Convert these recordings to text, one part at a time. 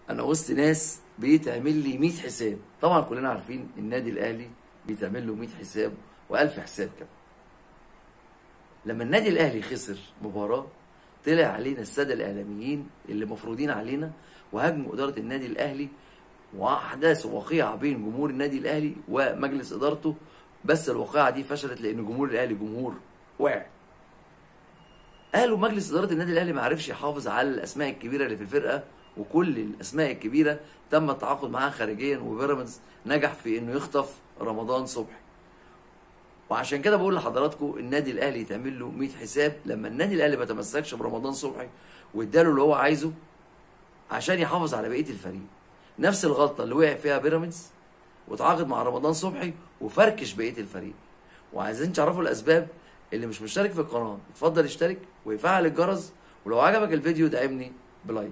انا وسط ناس بيتعمل لي 100 حساب. طبعا كلنا عارفين النادي الاهلي بيتعمل له 100 حساب و1000 حساب كمان. لما النادي الاهلي خسر مباراه طلع علينا الساده الاعلاميين اللي مفروضين علينا وهاجموا اداره النادي الاهلي، واحداث وقيعه بين جمهور النادي الاهلي ومجلس ادارته، بس الواقعه دي فشلت لان جمهور الاهلي جمهور واعي. قالوا مجلس اداره النادي الاهلي ما عرفش يحافظ على الاسماء الكبيره اللي في الفرقه، وكل الاسماء الكبيره تم التعاقد معاها خارجيا، وبيراميدز نجح في انه يخطف رمضان صبحي. وعشان كده بقول لحضراتكم النادي الاهلي يتعمل له 100 حساب لما النادي الاهلي ما تمسكش برمضان صبحي واداله اللي هو عايزه عشان يحافظ على بقيه الفريق. نفس الغلطه اللي وقع فيها بيراميدز وتعاقد مع رمضان صبحي وفركش بقيه الفريق. وعايزين تعرفوا الاسباب؟ اللي مش مشترك في القناه اتفضل اشترك ويفعل الجرس، ولو عجبك الفيديو دعمني بلايك.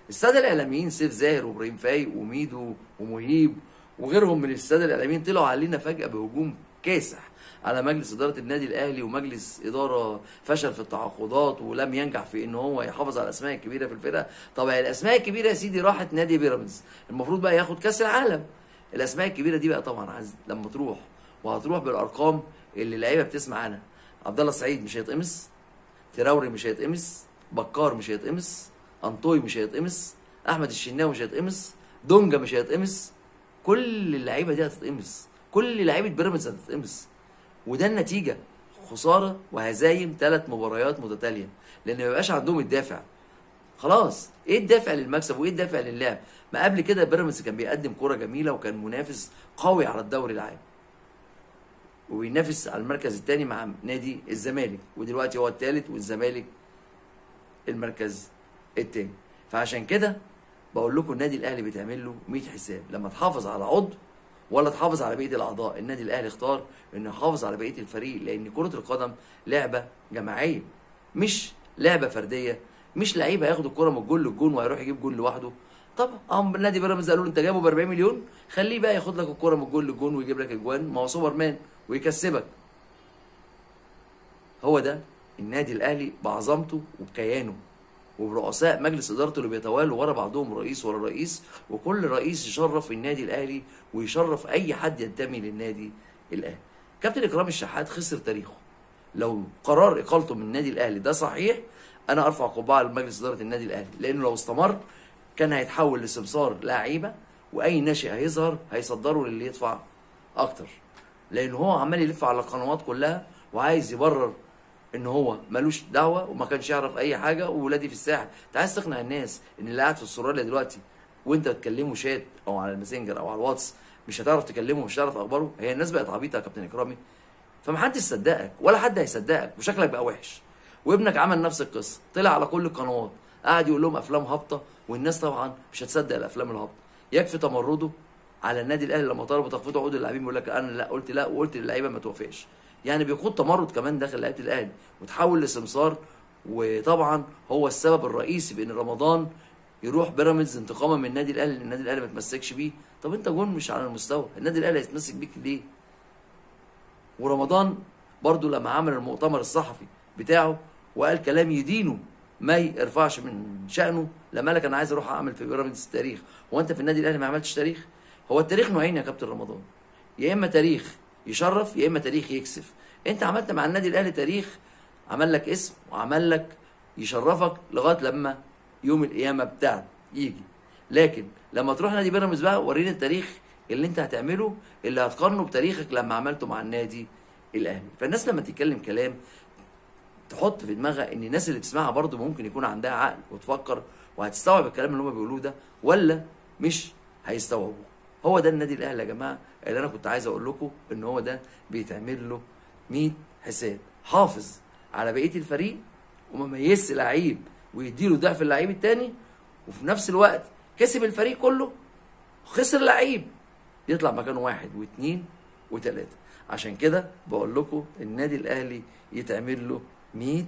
الساده الاعلاميين سيف زاهر وابراهيم فايق وميدو ومهيب وغيرهم من الساده الاعلاميين طلعوا علينا فجاه بهجوم كاسح على مجلس اداره النادي الاهلي، ومجلس اداره فشل في التعاقدات ولم ينجح في ان هو يحافظ على الاسماء الكبيره في الفرقه. طبعا الاسماء الكبيره يا سيدي راحت نادي بيراميدز، المفروض بقى ياخد كاس العالم. الاسماء الكبيره دي بقى طبعا عايز لما تروح وهتروح بالارقام اللي اللعيبه بتسمع عنها. عبد الله السعيد مش هيتقمص، تراوري مش هيتقمص، بكار مش هيتقمص، انطوي مش هيتقمص، احمد الشناوي مش هيتقمص، دونجا مش هيتقمص. كل اللعيبه دي هتتقمص، كل لعيبه بيراميدز هتتقمص. وده النتيجه، خساره وهزايم 3 مباريات متتاليه، لان ما بيبقاش عندهم الدافع. خلاص ايه الدافع للمكسب وايه الدافع للعب؟ ما قبل كده بيراميدز كان بيقدم كوره جميله وكان منافس قوي على الدوري العام، وبينافس على المركز الثاني مع نادي الزمالك، ودلوقتي هو الثالث والزمالك المركز الثاني. فعشان كده بقول لكم النادي الاهلي بيتعمل له 100 حساب لما تحافظ على عضو ولا تحافظ على بقيه الاعضاء. النادي الاهلي اختار انه يحافظ على بقيه الفريق، لان كره القدم لعبه جماعيه مش لعبه فرديه. مش لعيب هياخد الكره من الجول للجون وهيروح يجيب جول لوحده. طب نادي بيراميدز قالوا له انت جايبه ب 40 مليون، خليه بقى ياخد لك الكره من الجول للجون ويجيب لك اجوان، ما هو سوبر مان ويكسبك. هو ده النادي الاهلي بعظمته وبكيانه وبرؤساء مجلس ادارته اللي بيتوالوا ورا بعضهم رئيس ورا رئيس، وكل رئيس يشرف النادي الاهلي ويشرف اي حد ينتمي للنادي الاهلي. كابتن اكرام الشحات خسر تاريخه. لو قرار اقالته من النادي الاهلي ده صحيح، انا ارفع قبعه لمجلس اداره النادي الاهلي، لانه لو استمر كان هيتحول لسمسار لعيبه، واي ناشئ هيظهر هيصدره للي يدفع اكتر، لان هو عمال يلف على القنوات كلها وعايز يبرر ان هو ملوش دعوه وما كانش يعرف اي حاجه وولادي في الساحل. انت عايز تقنع الناس ان اللي قاعد في استراليا دلوقتي وانت تكلمه شات او على الماسنجر او على الواتس مش هتعرف تكلمه، مش هتعرف اخباره؟ هي الناس بقت عبيطه يا كابتن اكرامي. فمحدش صدقك ولا حد هيصدقك، وشكلك بقى وحش. وابنك عمل نفس القصه، طلع على كل القنوات قاعد يقول لهم افلام هابطه، والناس طبعا مش هتصدق الافلام الهابطه. يكفي تمرده على النادي الاهلي لما طلبوا تخفيض عقود اللاعبين بيقول لك انا لا قلت لا وقلت للعيبه ما توافقش. يعني بيخوض تمرد كمان داخل لعيبه الاهلي وتحول لسمسار. وطبعا هو السبب الرئيسي بان رمضان يروح بيراميدز انتقاما من النادي الاهلي، لان النادي الاهلي ما تمسكش بيه. طب انت جون مش على المستوى، النادي الاهلي هيتمسك بيك ليه؟ ورمضان برضو لما عمل المؤتمر الصحفي بتاعه وقال كلام يدينه ما يرفعش من شأنه، لما قال لك انا عايز اروح اعمل في بيراميدز تاريخ. هو انت في النادي الاهلي ما عملتش تاريخ؟ هو التاريخ نوعين يا كابتن رمضان، يا اما تاريخ يشرف يا اما تاريخ يكسف. انت عملت مع النادي الاهلي تاريخ، عمل لك اسم وعمل لك يشرفك لغايه لما يوم القيامه بتاعك يجي. لكن لما تروح نادي بيراميدز بقى وريني التاريخ اللي انت هتعمله اللي هتقارنه بتاريخك لما عملته مع النادي الاهلي. فالناس لما تتكلم كلام تحط في دماغها ان الناس اللي بتسمعها برضه ممكن يكون عندها عقل وتفكر وهتستوعب الكلام اللي هم بيقولوه ده ولا مش هيستوعبوه. هو ده النادي الاهلي يا جماعه اللي انا كنت عايز اقول لكم ان هو ده بيتعمل له 100 حساب. حافظ على بقيه الفريق وما ميزش لعيب ويديله ضعف اللعيب التاني، وفي نفس الوقت كسب الفريق كله، خسر لعيب يطلع مكانه 1 و2 و3. عشان كده بقول لكم النادي الاهلي يتعمل له 100